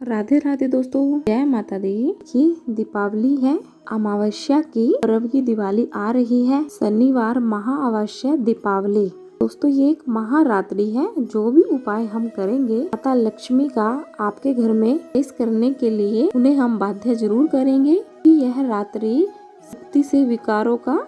राधे राधे दोस्तों, जय माता दी। ये दीपावली है, अमावस्या की पर्व की दिवाली आ रही है। शनिवार महाअमावस्या दीपावली। दोस्तों ये एक महारात्रि है। जो भी उपाय हम करेंगे माता लक्ष्मी का आपके घर में प्रवेश करने के लिए उन्हें हम बाध्य जरूर करेंगे कि यह रात्रि शक्ति से विकारों का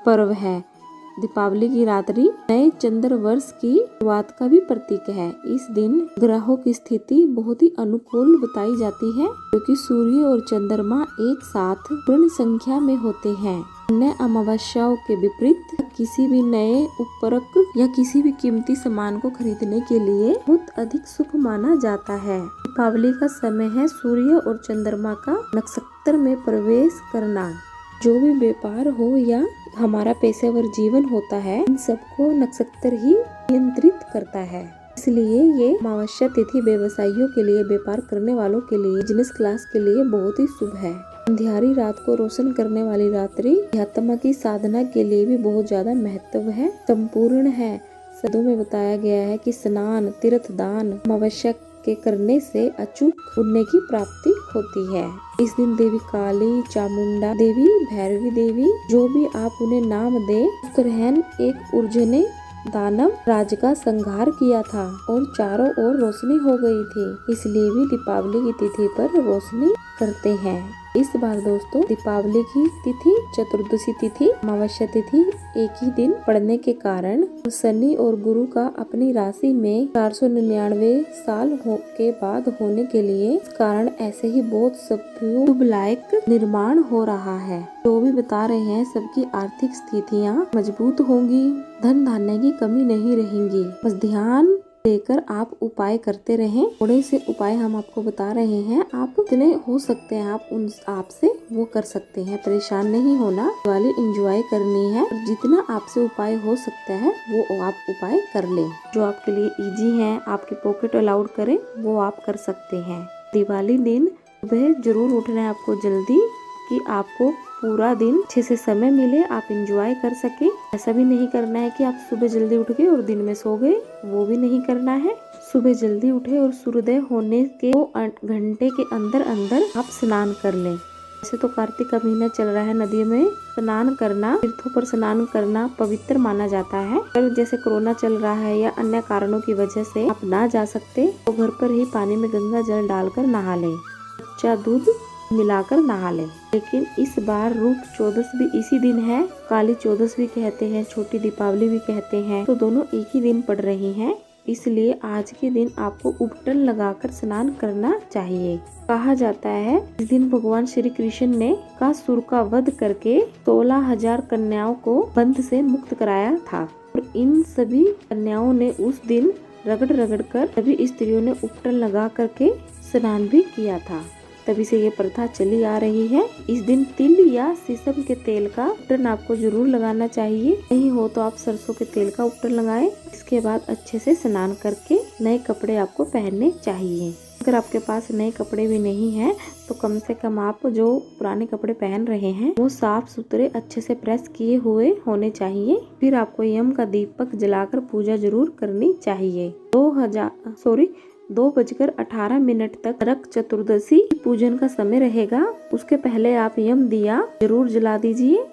पर्व है। दीपावली की रात्रि नए चंद्र वर्ष की शुरुआत का भी प्रतीक है। इस दिन ग्रहों की स्थिति बहुत ही अनुकूल बताई जाती है, क्योंकि सूर्य और चंद्रमा एक साथ पूर्ण संख्या में होते हैं। अन्य अमावस्याओं के विपरीत किसी भी नए उपकरण या किसी भी कीमती सामान को खरीदने के लिए बहुत अधिक शुभ माना जाता है। दीपावली का समय है सूर्य और चंद्रमा का नक्षत्र में प्रवेश करना। जो भी व्यापार हो या हमारा पेशेवर जीवन होता है, इन सबको नक्षत्र ही नियंत्रित करता है। इसलिए ये अमावस्या तिथि व्यवसायियों के लिए, व्यापार करने वालों के लिए, बिजनेस क्लास के लिए बहुत ही शुभ है। अंधियारी रात को रोशन करने वाली रात्रि आत्मा की साधना के लिए भी बहुत ज्यादा महत्व है, संपूर्ण है। सदों में बताया गया है कि स्नान, तीर्थ दान अमावस्या के करने से अचूक पुण्य की प्राप्ति होती है। इस दिन देवी काली, चामुंडा देवी, भैरवी देवी, जो भी आप उन्हें नाम दे, ग्रहण एक उर्जने दानव राज का संहार किया था और चारों ओर रोशनी हो गई थी। इसलिए भी दीपावली की तिथि पर रोशनी करते हैं। इस बार दोस्तों दीपावली की तिथि चतुर्दशी तिथि, अमावस्या तिथि एक ही दिन पड़ने के कारण शनि और गुरु का अपनी राशि में 499 साल के बाद होने के लिए कारण ऐसे ही बहुत शुभ लायक निर्माण हो रहा है। जो भी बता रहे हैं सबकी आर्थिक स्थितियाँ मजबूत होंगी, धन धान्य की कमी नहीं रहेंगी। बस ध्यान देकर आप उपाय करते रहें। थोड़े से उपाय हम आपको बता रहे हैं, आप जितने हो सकते हैं आप उन आपसे वो कर सकते हैं। परेशान नहीं होना, दिवाली एंजॉय करनी है। जितना आपसे उपाय हो सकता है वो आप उपाय कर लें। जो आपके लिए इजी है, आपकी पॉकेट अलाउड करे, वो आप कर सकते हैं। दिवाली दिन सुबह जरूर उठना है आपको जल्दी, कि आपको पूरा दिन अच्छे से समय मिले, आप एंजॉय कर सके। ऐसा भी नहीं करना है कि आप सुबह जल्दी उठ गए और दिन में सो गए, वो भी नहीं करना है। सुबह जल्दी उठे और सूर्योदय होने के 2 घंटे के अंदर अंदर आप स्नान कर लें। वैसे तो कार्तिक का महीना चल रहा है, नदियों में स्नान करना, तीर्थों पर स्नान करना पवित्र माना जाता है। पर जैसे कोरोना चल रहा है या अन्य कारणों की वजह से आप ना जा सकते, तो घर पर ही पानी में गंगा जल डालकर नहा लें, कच्चा दूध मिलाकर नहा लें। लेकिन इस बार रूप चौदस भी इसी दिन है, काली चौदस भी कहते हैं, छोटी दीपावली भी कहते हैं, तो दोनों एक ही दिन पड़ रही हैं। इसलिए आज के दिन आपको उपटन लगाकर स्नान करना चाहिए। कहा जाता है इस दिन भगवान श्री कृष्ण ने कासुर का वध करके 16,000 कन्याओं को बंध से मुक्त कराया था, और इन सभी कन्याओं ने उस दिन रगड़ रगड़ कर सभी स्त्रियों ने उपटन लगा करके स्नान भी किया था। तभी से ये प्रथा चली आ रही है। इस दिन तिल या शीशम के तेल का उपटन आपको जरूर लगाना चाहिए। नहीं हो तो आप सरसों के तेल का उपटन लगाएं। इसके बाद अच्छे से स्नान करके नए कपड़े आपको पहनने चाहिए। अगर आपके पास नए कपड़े भी नहीं हैं, तो कम से कम आप जो पुराने कपड़े पहन रहे हैं वो साफ सुथरे अच्छे से प्रेस किए हुए होने चाहिए। फिर आपको यम का दीपक जलाकर पूजा जरूर करनी चाहिए। 2:18 तक नरक चतुर्दशी पूजन का समय रहेगा। उसके पहले आप यम दिया जरूर जला दीजिए।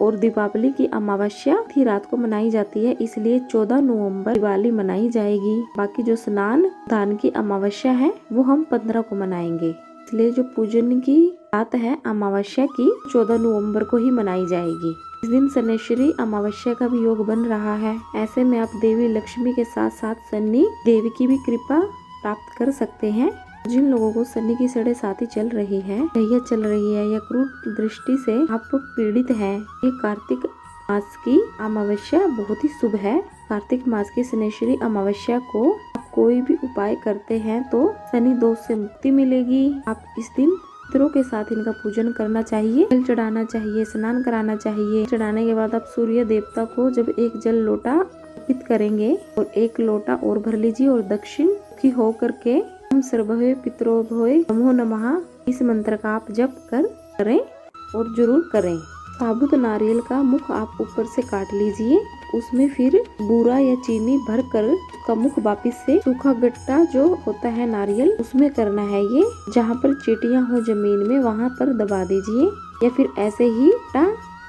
और दीपावली की अमावस्या की रात को मनाई जाती है, इसलिए 14 नवंबर दिवाली मनाई जाएगी। बाकी जो स्नान दान की अमावस्या है वो हम 15 को मनाएंगे। इसलिए जो पूजन की रात है अमावस्या की 14 नवंबर को ही मनाई जाएगी। इस दिन शनिश्चरी अमावस्या का भी योग बन रहा है। ऐसे में आप देवी लक्ष्मी के साथ साथ शनि देवी की भी कृपा प्राप्त कर सकते हैं। जिन लोगों को शनि की साढ़े साथी चल रही है, ढैया चल रही है या क्रूर दृष्टि से आप पीड़ित हैं, ये कार्तिक मास की अमावस्या बहुत ही शुभ है। कार्तिक मास की शनिश्चरी अमावस्या को आप कोई भी उपाय करते हैं तो शनि दोष से मुक्ति मिलेगी। आप इस दिन पितरों के साथ इनका पूजन करना चाहिए, जल चढ़ाना चाहिए, स्नान कराना चाहिए। चढ़ाने के बाद आप सूर्य देवता को जब एक जल लोटा अर्पित करेंगे और 1 लोटा और भर लीजिए और दक्षिण मुखी हो करके हम सर्वभय पितरोभय नमो नमः इस मंत्र का आप जप करें और जरूर करें। साबुत नारियल का मुख आप ऊपर से काट लीजिए। उसमें फिर बूरा या चीनी भर कर उसका मुख वापिस से सूखा गट्टा जो होता है नारियल उसमें करना है। ये जहाँ पर चींटियाँ हो जमीन में वहाँ पर दबा दीजिए या फिर ऐसे ही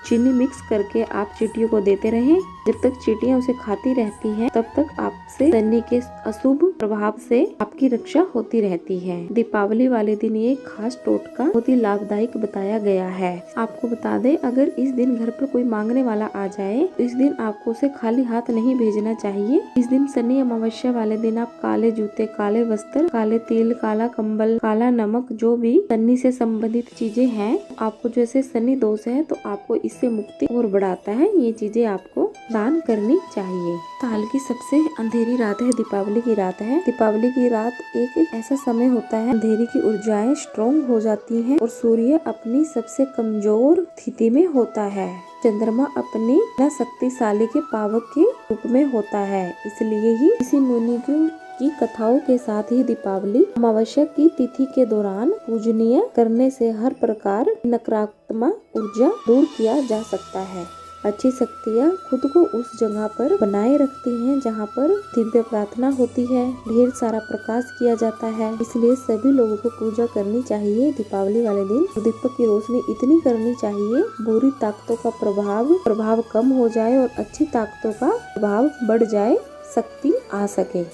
चीनी मिक्स करके आप चींटियों को देते रहें। जब तक चींटियां उसे खाती रहती हैं तब तक आपसे शनि के अशुभ प्रभाव से आपकी रक्षा होती रहती है। दीपावली वाले दिन ये खास टोटका बहुत ही लाभदायक बताया गया है। आपको बता दें, अगर इस दिन घर पर कोई मांगने वाला आ जाए तो इस दिन आपको उसे खाली हाथ नहीं भेजना चाहिए। इस दिन शनि अमावस्या वाले दिन आप काले जूते, काले वस्त्र, काले तिल, काला कंबल, काला नमक, जो भी शनि से संबंधित चीजें हैं, आपको जैसे शनि दोष है तो आपको इससे मुक्ति और बढ़ाता है, ये चीजें आपको दान करनी चाहिए। साल की सबसे अंधेरी रात है, दीपावली की रात है। दीपावली की रात एक ऐसा समय होता है अंधेरी की ऊर्जाएं स्ट्रॉन्ग हो जाती हैं और सूर्य अपनी सबसे कमजोर स्थिति में होता है। चंद्रमा अपनी शक्तिशाली के पावक के रूप में होता है। इसलिए ही इसी मुनि की कथाओं के साथ ही दीपावली अमावस्या की तिथि के दौरान पूजनीय करने से हर प्रकार नकारात्मक ऊर्जा दूर किया जा सकता है। अच्छी शक्तियाँ खुद को उस जगह पर बनाए रखती हैं जहाँ पर दिव्य प्रार्थना होती है, ढेर सारा प्रकाश किया जाता है। इसलिए सभी लोगों को पूजा करनी चाहिए दीपावली वाले दिन। दीपक की रोशनी इतनी करनी चाहिए बुरी ताकतों का प्रभाव कम हो जाए और अच्छी ताकतों का प्रभाव बढ़ जाए, शक्ति आ सके।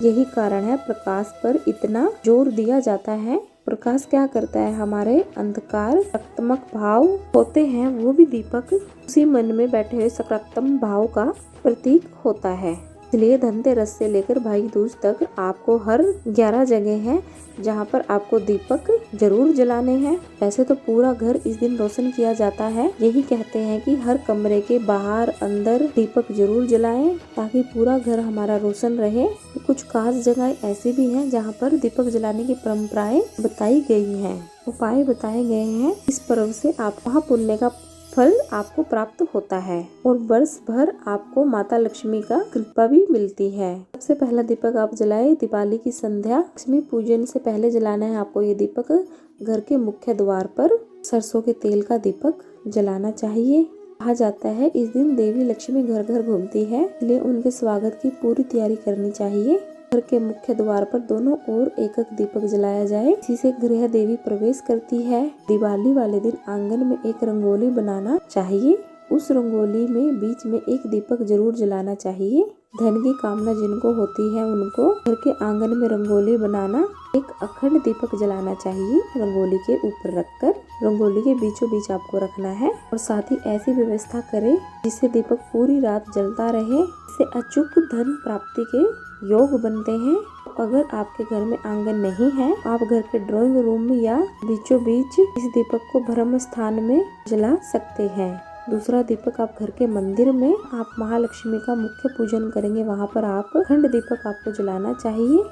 यही कारण है प्रकाश पर इतना जोर दिया जाता है। प्रकाश क्या करता है, हमारे अंधकार सकारात्मक भाव होते हैं वो भी दीपक उसी मन में बैठे हुए सकारात्मक भाव का प्रतीक होता है। इसलिए धनतेरस से लेकर भाई दूज तक आपको हर 11 जगह है जहाँ पर आपको दीपक जरूर जलाने हैं। वैसे तो पूरा घर इस दिन रोशन किया जाता है। यही कहते हैं कि हर कमरे के बाहर अंदर दीपक जरूर जलाएं ताकि पूरा घर हमारा रोशन रहे। कुछ खास जगह ऐसी भी हैं जहाँ पर दीपक जलाने की परंपराएं बताई गई हैं, उपाय बताए गए हैं। इस पर्व से आप महापुण्य का फल आपको प्राप्त होता है और वर्ष भर आपको माता लक्ष्मी का कृपा भी मिलती है। सबसे पहला दीपक आप जलाए दिवाली की संध्या। लक्ष्मी पूजन से पहले जलाना है आपको ये दीपक। घर के मुख्य द्वार पर सरसों के तेल का दीपक जलाना चाहिए। कहा जाता है इस दिन देवी लक्ष्मी घर घर घूमती है, इसलिए उनके स्वागत की पूरी तैयारी करनी चाहिए। घर के मुख्य द्वार पर दोनों ओर एक एक दीपक जलाया जाए, इसी से गृह देवी प्रवेश करती है। दिवाली वाले दिन आंगन में एक रंगोली बनाना चाहिए। उस रंगोली में बीच में एक दीपक जरूर जलाना चाहिए। धन की कामना जिनको होती है उनको घर के आंगन में रंगोली बनाना, एक अखंड दीपक जलाना चाहिए रंगोली के ऊपर रखकर। रंगोली के बीचों बीच आपको रखना है और साथ ही ऐसी व्यवस्था करें जिससे दीपक पूरी रात जलता रहे। इससे अचूक धन प्राप्ति के योग बनते हैं। अगर आपके घर में आंगन नहीं है, आप घर के ड्राइंग रूम में या बीचों बीच इस दीपक को ब्रह्म स्थान में जला सकते हैं। दूसरा दीपक आप घर के मंदिर में आप महालक्ष्मी का मुख्य पूजन करेंगे, वहाँ पर आप अखंड दीपक आपको जलाना चाहिए।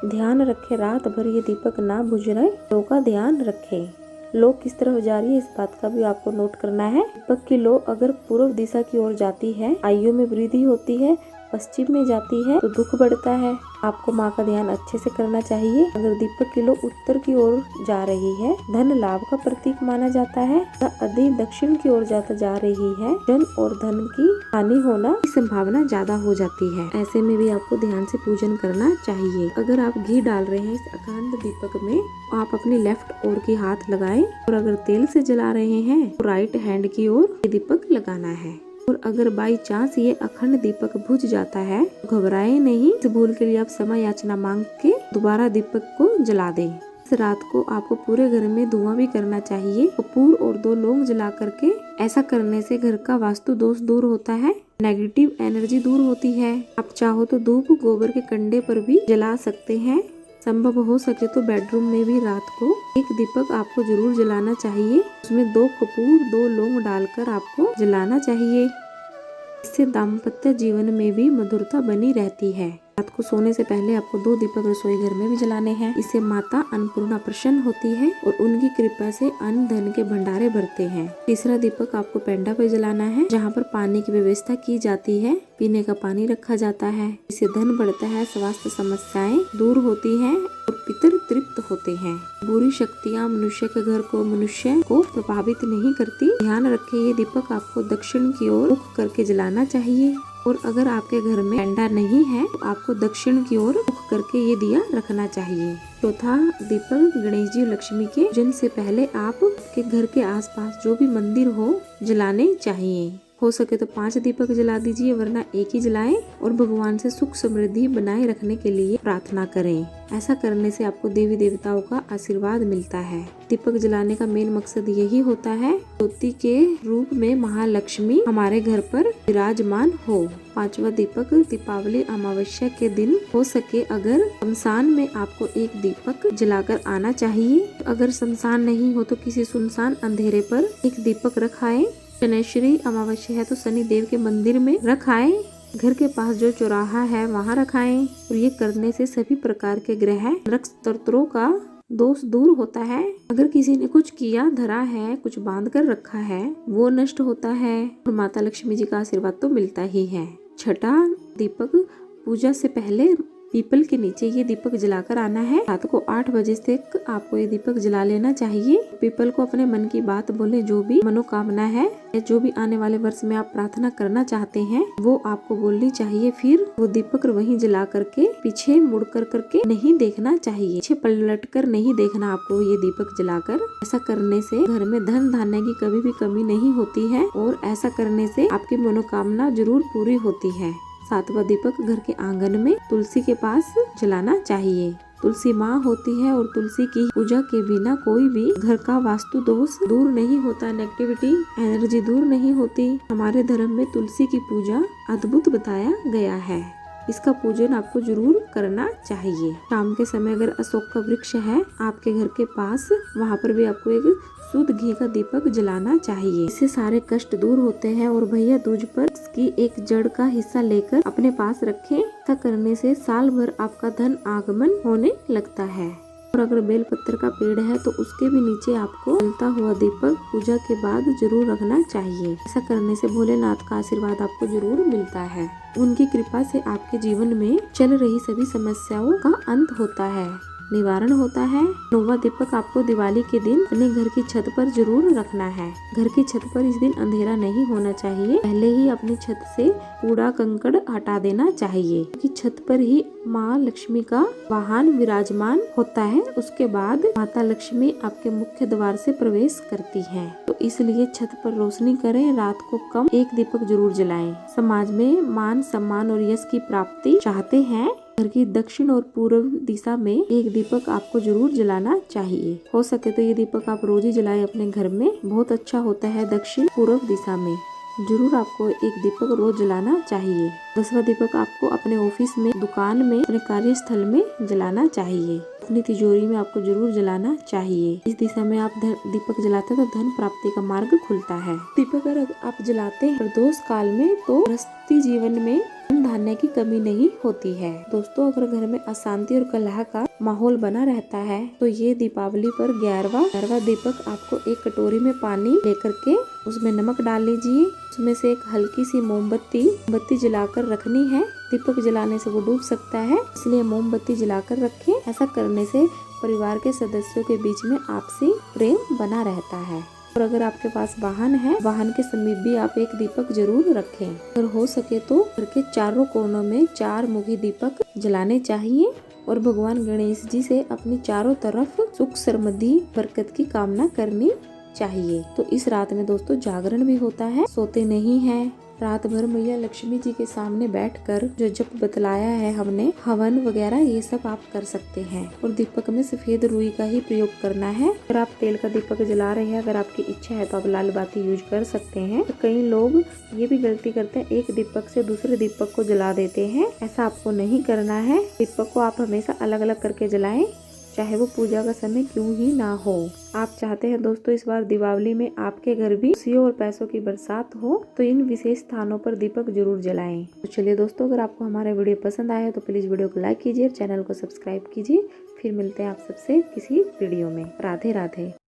ध्यान रखें रात भर ये दीपक ना बुझ रहे, लो का ध्यान रखें। लो किस तरफ जा रही है इस बात का भी आपको नोट करना है। दीपक की लो अगर पूर्व दिशा की ओर जाती है आयु में वृद्धि होती है, पश्चिम में जाती है तो दुख बढ़ता है। आपको माँ का ध्यान अच्छे से करना चाहिए। अगर दीपक की लो उत्तर की ओर जा रही है, धन लाभ का प्रतीक माना जाता है। अधिक दक्षिण की ओर जा रही है, धन और धन की हानि होना की संभावना ज्यादा हो जाती है। ऐसे में भी आपको ध्यान से पूजन करना चाहिए। अगर आप घी डाल रहे हैं इस अखंड दीपक में, आप अपनी लेफ्ट ओर की हाथ लगाएं और अगर तेल से जला रहे हैं तो राइट हैंड की ओर दीपक लगाना है। और अगर बाई चांस ये अखंड दीपक बुझ जाता है, घबराए नहीं। इस भूल के लिए आप क्षमा याचना मांग के दोबारा दीपक को जला दें। इस रात को आपको पूरे घर में धुआं भी करना चाहिए, कपूर और 2 लौंग जला करके। ऐसा करने से घर का वास्तु दोष दूर होता है, नेगेटिव एनर्जी दूर होती है। आप चाहो तो धूप गोबर के कंडे पर भी जला सकते हैं। संभव हो सके तो बेडरूम में भी रात को एक दीपक आपको जरूर जलाना चाहिए। उसमें 2 कपूर 2 लौंग डालकर आपको जलाना चाहिए। इससे दाम्पत्य जीवन में भी मधुरता बनी रहती है। रात को सोने से पहले आपको 2 दीपक रसोई घर में भी जलाने हैं। इससे माता अन्नपूर्णा प्रसन्न होती है और उनकी कृपा से अन्न धन के भंडारे भरते हैं। तीसरा दीपक आपको पेंडा पे जलाना है, जहाँ पर पानी की व्यवस्था की जाती है, पीने का पानी रखा जाता है। इससे धन बढ़ता है, स्वास्थ्य समस्याएं दूर होती हैं और पितर तृप्त होते हैं। बुरी शक्तियाँ मनुष्य के घर को मनुष्य को प्रभावित नहीं करती। ध्यान रखें, ये दीपक आपको दक्षिण की ओर मुख करके जलाना चाहिए और अगर आपके घर में पेंडा नहीं है तो आपको दक्षिण की ओर मुख करके ये दिया रखना चाहिए। चौथा दीपक गणेश जी लक्ष्मी के पूजन से पहले आपके घर के आसपास जो भी मंदिर हो जलाने चाहिए। हो सके तो 5 दीपक जला दीजिए, वरना एक ही जलाएं और भगवान से सुख समृद्धि बनाए रखने के लिए प्रार्थना करें। ऐसा करने से आपको देवी देवताओं का आशीर्वाद मिलता है। दीपक जलाने का मेन मकसद यही होता है, ज्योति के रूप में महालक्ष्मी हमारे घर पर विराजमान हो। 5वां दीपक दीपावली अमावस्या के दिन हो सके अगर शमशान में आपको एक दीपक जलाकर आना चाहिए। अगर शमशान नहीं हो तो किसी सुनसान अंधेरे पर एक दीपक रखाएं। शनैश्वरी अमावस्या है तो शनि देव के मंदिर में रखाएं। घर के पास जो चौराहा है वहाँ रखाएं और ये करने से सभी प्रकार के ग्रह नक्षत्रों का दोष दूर होता है। अगर किसी ने कुछ किया धरा है, कुछ बांध कर रखा है, वो नष्ट होता है और माता लक्ष्मी जी का आशीर्वाद तो मिलता ही है। छठा दीपक पूजा से पहले पीपल के नीचे ये दीपक जलाकर आना है। रात को 8 बजे तक आपको ये दीपक जला लेना चाहिए। पीपल को अपने मन की बात बोले, जो भी मनोकामना है या जो भी आने वाले वर्ष में आप प्रार्थना करना चाहते हैं वो आपको बोलनी चाहिए। फिर वो दीपक वहीं जला करके पीछे मुड़ कर करके नहीं देखना चाहिए, पीछे पलट कर नहीं देखना आपको ये दीपक जलाकर। ऐसा करने से घर में धन धान्य की कभी भी कमी नहीं होती है और ऐसा करने से आपकी मनोकामना जरूर पूरी होती है। 7वां दीपक घर के आंगन में तुलसी के पास जलाना चाहिए। तुलसी माँ होती है और तुलसी की पूजा के बिना कोई भी घर का वास्तु दोष दूर नहीं होता, नेगेटिविटी एनर्जी दूर नहीं होती। हमारे धर्म में तुलसी की पूजा अद्भुत बताया गया है। इसका पूजन आपको जरूर करना चाहिए। शाम के समय अगर अशोक का वृक्ष है आपके घर के पास, वहाँ पर भी आपको एक शुद्ध घी का दीपक जलाना चाहिए। इससे सारे कष्ट दूर होते हैं। और भैया दूज पर इसकी एक जड़ का हिस्सा लेकर अपने पास रखें। ऐसा करने से साल भर आपका धन आगमन होने लगता है। और अगर बेल पत्र का पेड़ है तो उसके भी नीचे आपको जलता हुआ दीपक पूजा के बाद जरूर रखना चाहिए। ऐसा करने से भोलेनाथ का आशीर्वाद आपको जरूर मिलता है। उनकी कृपा से आपके जीवन में चल रही सभी समस्याओं का अंत होता है, निवारण होता है। 9वां दीपक आपको दिवाली के दिन अपने घर की छत पर जरूर रखना है। घर की छत पर इस दिन अंधेरा नहीं होना चाहिए। पहले ही अपनी छत से कूड़ा कंकड़ हटा देना चाहिए, क्योंकि छत पर ही माँ लक्ष्मी का वाहन विराजमान होता है। उसके बाद माता लक्ष्मी आपके मुख्य द्वार से प्रवेश करती है, तो इसलिए छत पर रोशनी करें। रात को कम एक दीपक जरूर जलाएं। समाज में मान सम्मान और यश की प्राप्ति चाहते हैं, घर की दक्षिण और पूर्व दिशा में एक दीपक आपको जरूर जलाना चाहिए। हो सके तो ये दीपक आप रोज ही जलाएं अपने घर में, बहुत अच्छा होता है। दक्षिण पूर्व दिशा में जरूर आपको एक दीपक रोज जलाना चाहिए। 10वां दीपक आपको अपने ऑफिस में, दुकान में, अपने कार्यस्थल में जलाना चाहिए। अपनी तिजोरी में आपको जरूर जलाना चाहिए। इस दिशा में आप दीपक जलाते हैं तो धन प्राप्ति का मार्ग खुलता है। दीपक अगर आप जलाते हैं प्रदोष काल में तो गृहस्थी जीवन में धन धान्य की कमी नहीं होती है। दोस्तों, अगर घर में अशांति और कलह का माहौल बना रहता है तो ये दीपावली पर 11वां दीपक आपको एक कटोरी में पानी लेकर के उसमें नमक डाल लीजिए। उसमें से एक हल्की सी मोमबत्ती जलाकर रखनी है। दीपक जलाने से वो डूब सकता है, इसलिए मोमबत्ती जलाकर रखें। ऐसा करने से परिवार के सदस्यों के बीच में आपसी प्रेम बना रहता है। और अगर आपके पास वाहन है, वाहन के समीप भी आप एक दीपक जरूर रखें। अगर हो सके तो घर के चारों कोनों में 4 मुखी दीपक जलाने चाहिए और भगवान गणेश जी से अपनी चारों तरफ सुख समृद्धि बरकत की कामना करनी चाहिए। तो इस रात में दोस्तों जागरण भी होता है, सोते नहीं हैं। रात भर मैया लक्ष्मी जी के सामने बैठकर जो जप बतलाया है हमने, हवन वगैरह ये सब आप कर सकते हैं। और दीपक में सफेद रुई का ही प्रयोग करना है। अगर आप तेल का दीपक जला रहे हैं, अगर आपकी इच्छा है तो आप लाल बाती यूज कर सकते हैं। तो कई लोग ये भी गलती करते हैं, एक दीपक से दूसरे दीपक को जला देते हैं। ऐसा आपको नहीं करना है। दीपक को आप हमेशा अलग अलग करके जलाएं, चाहे वो पूजा का समय क्यों ही ना हो। आप चाहते हैं दोस्तों इस बार दीपावली में आपके घर भी खुशियों और पैसों की बरसात हो, तो इन विशेष स्थानों पर दीपक जरूर जलाएं। तो चलिए दोस्तों, अगर आपको हमारा वीडियो पसंद आया तो प्लीज वीडियो को लाइक कीजिए, चैनल को सब्सक्राइब कीजिए। फिर मिलते हैं आप सबसे किसी वीडियो में। राधे राधे।